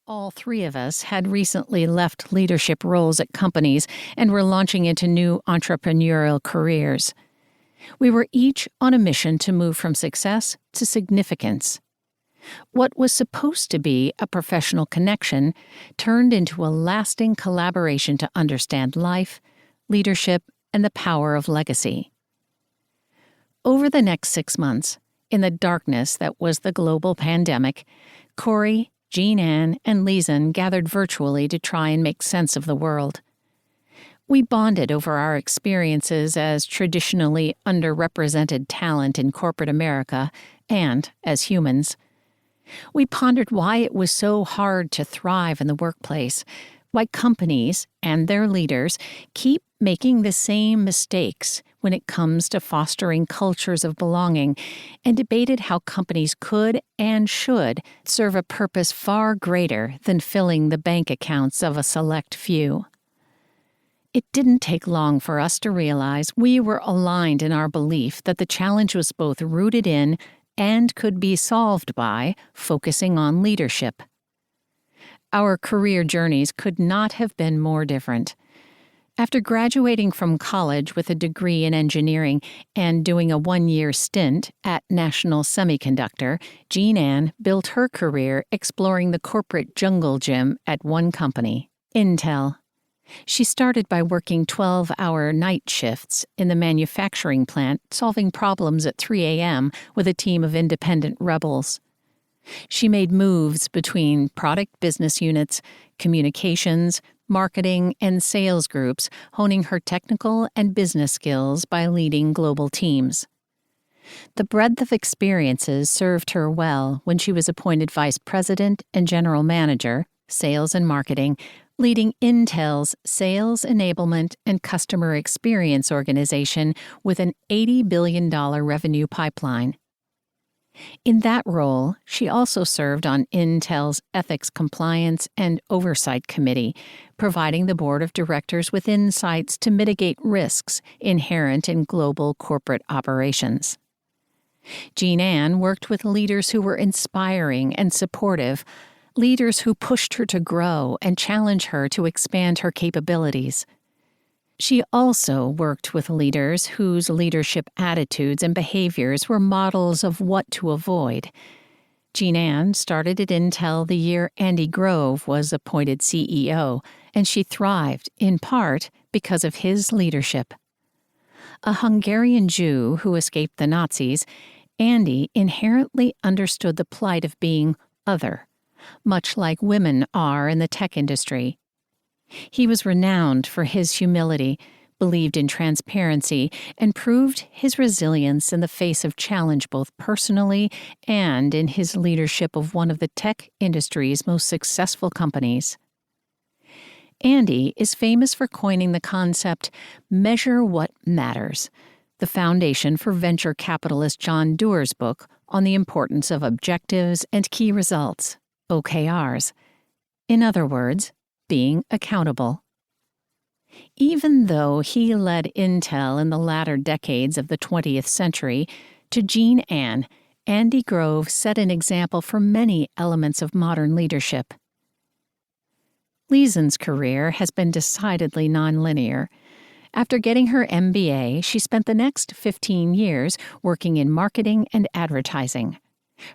All three of us had recently left leadership roles at companies and were launching into new entrepreneurial careers. We were each on a mission to move from success to significance. What was supposed to be a professional connection turned into a lasting collaboration to understand life, leadership, and the power of legacy. Over the next 6 months, in the darkness that was the global pandemic, Corey, JeanAnn, and Lisen gathered virtually to try and make sense of the world. We bonded over our experiences as traditionally underrepresented talent in corporate America and as humans. We pondered why it was so hard to thrive in the workplace, why companies and their leaders keep making the same mistakes when it comes to fostering cultures of belonging, and debated how companies could and should serve a purpose far greater than filling the bank accounts of a select few. It didn't take long for us to realize we were aligned in our belief that the challenge was both rooted in and could be solved by focusing on leadership. Our career journeys could not have been more different. After graduating from college with a degree in engineering and doing a 1-year stint at National Semiconductor, JeanAnn built her career exploring the corporate jungle gym at one company, Intel. She started by working 12-hour night shifts in the manufacturing plant, solving problems at 3 a.m. with a team of independent rebels. She made moves between product business units, communications, marketing, and sales groups, honing her technical and business skills by leading global teams. The breadth of experiences served her well when she was appointed vice president and general manager, sales and marketing, leading Intel's sales enablement and customer experience organization with an $80 billion revenue pipeline. In that role, she also served on Intel's Ethics Compliance and Oversight Committee, providing the board of directors with insights to mitigate risks inherent in global corporate operations. JeanAnn worked with leaders who were inspiring and supportive, leaders who pushed her to grow and challenge her to expand her capabilities. She also worked with leaders whose leadership attitudes and behaviors were models of what to avoid. JeanAnn started at Intel the year Andy Grove was appointed CEO, and she thrived, in part, because of his leadership. A Hungarian Jew who escaped the Nazis, Andy inherently understood the plight of being other, much like women are in the tech industry. He was renowned for his humility, believed in transparency, and proved his resilience in the face of challenge both personally and in his leadership of one of the tech industry's most successful companies. Andy is famous for coining the concept, measure what matters, the foundation for venture capitalist John Doerr's book on the importance of objectives and key results, OKRs. In other words, being accountable. Even though he led Intel in the latter decades of the 20th century, to JeanAnn, Andy Grove set an example for many elements of modern leadership. Lisen's career has been decidedly nonlinear. After getting her MBA, she spent the next 15 years working in marketing and advertising.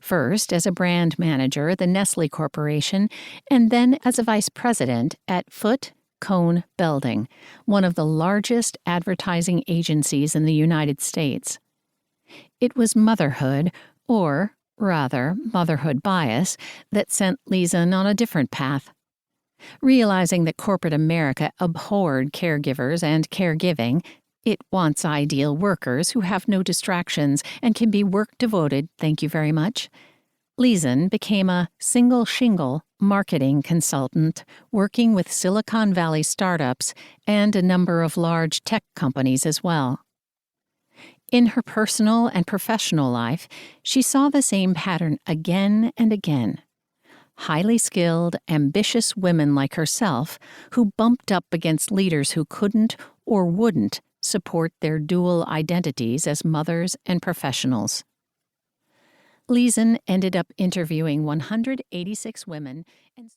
First as a brand manager at the Nestle Corporation, and then as a vice president at Foote Cone Belding, one of the largest advertising agencies in the United States. It was motherhood, or rather motherhood bias, that sent Lisen on a different path. Realizing that corporate America abhorred caregivers and caregiving, it wants ideal workers who have no distractions and can be work-devoted, thank you very much. Lisen became a single-shingle marketing consultant working with Silicon Valley startups and a number of large tech companies as well. In her personal and professional life, she saw the same pattern again and again. Highly skilled, ambitious women like herself who bumped up against leaders who couldn't or wouldn't support their dual identities as mothers and professionals. Lisen ended up interviewing 186 women and